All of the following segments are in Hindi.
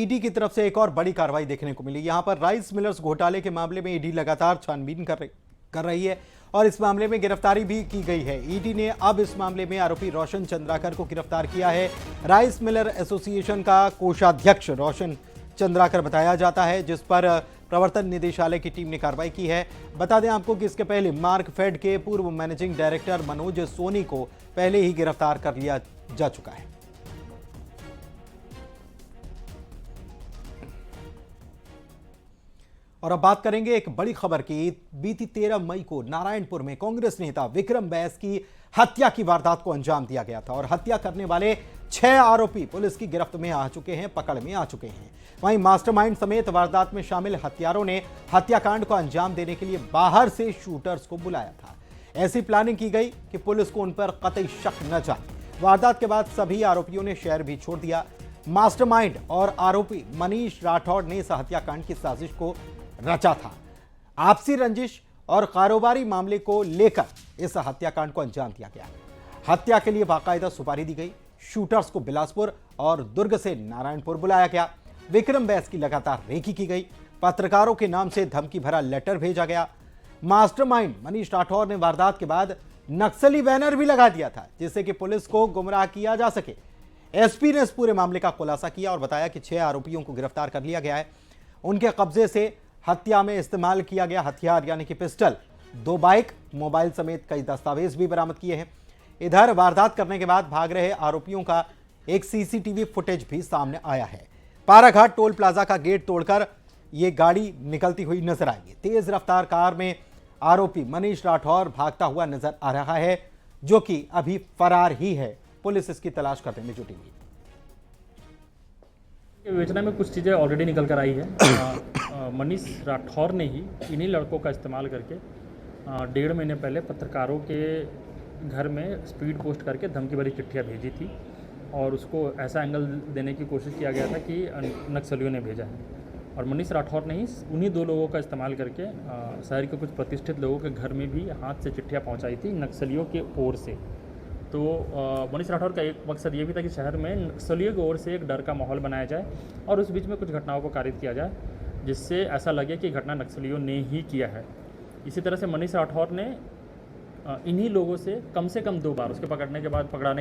ईडी की तरफ से एक और बड़ी कार्रवाई देखने को मिली। यहां पर राइस मिलर्स घोटाले के मामले में ईडी लगातार छानबीन कर रही है और इस मामले में गिरफ्तारी भी की गई है। ईडी ने अब इस मामले में आरोपी रोशन चंद्राकर को गिरफ्तार किया है। राइस मिलर एसोसिएशन का कोषाध्यक्ष रोशन चंद्राकर बताया जाता है, जिस पर प्रवर्तन निदेशालय की टीम ने कार्रवाई की है। बता दें आपको कि इसके पहले मार्कफेड के पूर्व मैनेजिंग डायरेक्टर मनोज सोनी को पहले ही गिरफ्तार कर लिया जा चुका है। और अब बात करेंगे एक बड़ी खबर की। बीती 13 मई को नारायणपुर में कांग्रेस नेता विक्रम बैस की हत्या की वारदात को अंजाम दिया गया था और हत्या करने वाले 6 आरोपी पुलिस की गिरफ्त में आ चुके हैं, पकड़ में आ चुके हैं। वहीं मास्टरमाइंड समेत वारदात में शामिल हत्यारों ने हत्याकांड को अंजाम देने के लिए बाहर से शूटर्स को बुलाया था। ऐसी प्लानिंग की गई कि पुलिस को उन पर कतई शक न जाए। वारदात के बाद सभी आरोपियों ने शहर भी छोड़ दिया। मास्टरमाइंड और आरोपी मनीष राठौड़ ने इस हत्याकांड की साजिश को रचा था। आपसी रंजिश और कारोबारी मामले को लेकर इस हत्याकांड को अंजाम दिया गया। हत्या के लिए बाकायदा सुपारी दी गई। शूटर्स को बिलासपुर और दुर्ग से नारायणपुर बुलाया गया। विक्रम बैस की लगातार रेकी की गई। पत्रकारों के नाम से धमकी भरा लेटर भेजा गया। मास्टरमाइंड मनीष राठौर ने वारदात के बाद नक्सली बैनर भी लगा दिया था, जिससे कि पुलिस को गुमराह किया जा सके। एसपी ने इस पूरे मामले का खुलासा किया और बताया कि 6 आरोपियों को गिरफ्तार कर लिया गया है। उनके कब्जे से हत्या में इस्तेमाल किया गया हथियार यानी कि पिस्टल, 2 बाइक, मोबाइल समेत कई दस्तावेज भी बरामद किए हैं। इधर वारदात करने के बाद भाग रहे आरोपियों का एक सीसीटीवी फुटेज भी सामने आया है। पाराघाट टोल प्लाजा का गेट तोड़कर यह गाड़ी निकलती हुई नजर आई। तेज रफ्तार कार में आरोपी मनीष राठौर भागता हुआ नजर आ रहा है, जो कि अभी फरार ही है। पुलिस इसकी तलाश करने में जुटी हुई। विवेचना में कुछ चीज़ें ऑलरेडी निकल कर आई है। मनीष राठौर ने ही इन्हीं लड़कों का इस्तेमाल करके 1.5 महीने पहले पत्रकारों के घर में स्पीड पोस्ट करके धमकी भरी चिट्ठियाँ भेजी थी और उसको ऐसा एंगल देने की कोशिश किया गया था कि नक्सलियों ने भेजा है। और मनीष राठौर ने ही उन्हीं 2 लोगों का इस्तेमाल करके शहर के कुछ प्रतिष्ठित लोगों के घर में भी हाथ से चिट्ठियाँ पहुँचाई थी नक्सलियों के ओर से। तो मनीष राठौर का एक मकसद ये भी था कि शहर में नक्सलियों की ओर से एक डर का माहौल बनाया जाए और उस बीच में कुछ घटनाओं को कारित किया जाए, जिससे ऐसा लगे कि घटना नक्सलियों ने ही किया है। इसी तरह से मनीष राठौर ने इन्हीं लोगों से कम 2 बार, उसके पकड़ाने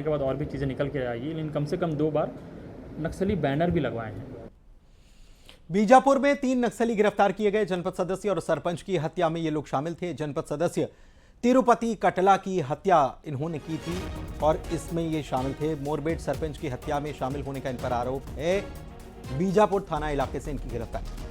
के बाद और भी चीज़ें निकल के आई, लेकिन कम से कम 2 बार नक्सली बैनर भी लगवाए हैं। बीजापुर में 3 नक्सली गिरफ्तार किए गए। जनपद सदस्य और सरपंच की हत्या में ये लोग शामिल थे। जनपद सदस्य तिरुपति कटला की हत्या इन्होंने की थी और इसमें ये शामिल थे। मोरबेट सरपंच की हत्या में शामिल होने का इन पर आरोप है। बीजापुर थाना इलाके से इनकी गिरफ्तारी।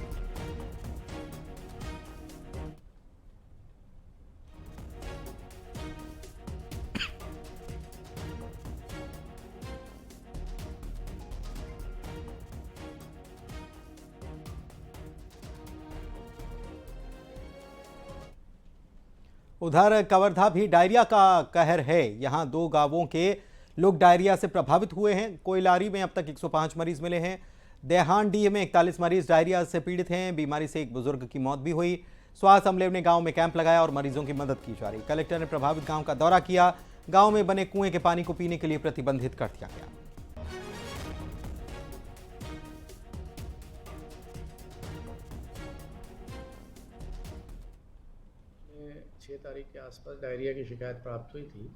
उधर कवर्धा भी डायरिया का कहर है। यहां 2 गांवों के लोग डायरिया से प्रभावित हुए हैं। कोयलारी में अब तक 105 मरीज मिले हैं। देहानडीह में 41 मरीज डायरिया से पीड़ित हैं। बीमारी से एक बुजुर्ग की मौत भी हुई। स्वास्थ्य अमले ने गांव में कैंप लगाया और मरीजों की मदद की जा रही। कलेक्टर ने प्रभावित गांव का दौरा किया। गांव में बने कुएं के पानी को पीने के लिए प्रतिबंधित कर दिया गया। 6 तारीख के आसपास डायरिया की शिकायत प्राप्त हुई थी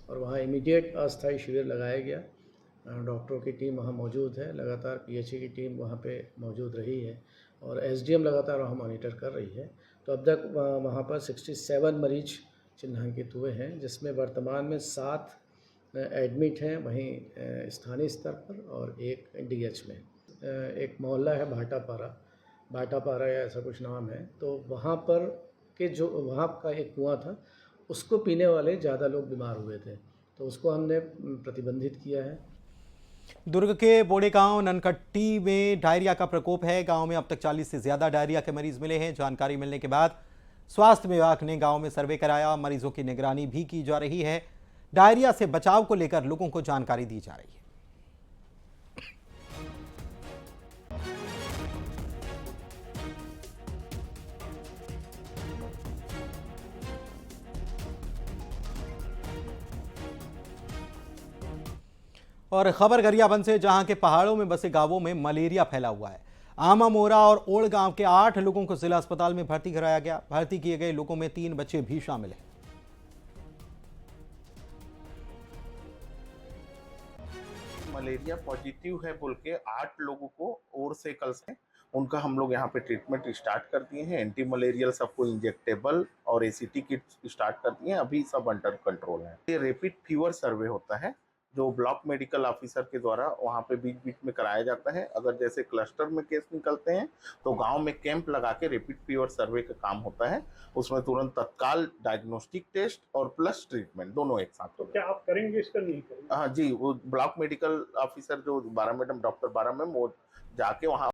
और वहाँ इमीडिएट अस्थायी शिविर लगाया गया। डॉक्टरों की टीम वहाँ मौजूद है, लगातार पीएचई की टीम वहाँ पे मौजूद रही है और एसडीएम लगातार वहाँ मॉनिटर कर रही है। तो अब तक वहाँ पर 67 मरीज चिन्हांकित हुए हैं, जिसमें वर्तमान में 7 एडमिट हैं वहीं स्थानीय स्तर पर और 1 डीएच में। एक मोहल्ला है भाटापारा या ऐसा कुछ नाम है, तो वहाँ पर कि जो वहाँ का एक कुआं था उसको पीने वाले ज़्यादा लोग बीमार हुए थे, तो उसको हमने प्रतिबंधित किया है। दुर्ग के बोड़े गांव ननकट्टी में डायरिया का प्रकोप है। गांव में अब तक 40 से ज्यादा डायरिया के मरीज मिले हैं। जानकारी मिलने के बाद स्वास्थ्य विभाग ने गांव में सर्वे कराया। मरीजों की निगरानी भी की जा रही है। डायरिया से बचाव को लेकर लोगों को जानकारी दी जा रही है। और खबर गरियाबंद से, जहां के पहाड़ों में बसे गांवों में मलेरिया फैला हुआ है। आमा मोरा और ओड़ गांव के 8 लोगों को जिला अस्पताल में भर्ती कराया गया। भर्ती किए गए लोगों में 3 बच्चे भी शामिल हैं। मलेरिया पॉजिटिव है बोल के 8 लोगों को और से कल से उनका हम लोग यहाँ पे ट्रीटमेंट स्टार्ट कर दिए हैं। एंटी मलेरियल सबको इंजेक्टेबल और एसीटी किट स्टार्ट कर दिए हैं। अभी सब अंडर कंट्रोल है। ये रैपिड फीवर सर्वे होता है जो ब्लॉक मेडिकल ऑफिसर के द्वारा वहाँ पे बीच बीच में कराया जाता है। अगर जैसे क्लस्टर में केस निकलते हैं तो गांव में कैंप लगा के रैपिड फीवर सर्वे का काम होता है। उसमें तुरंत तत्काल डायग्नोस्टिक टेस्ट और प्लस ट्रीटमेंट दोनों एक साथ। तो क्या आप करेंगे इसका, नहीं करेंगे? हाँ जी, वो ब्लॉक मेडिकल ऑफिसर जो 12 मैडम डॉक्टर 12 मैम वो जाके वहाँ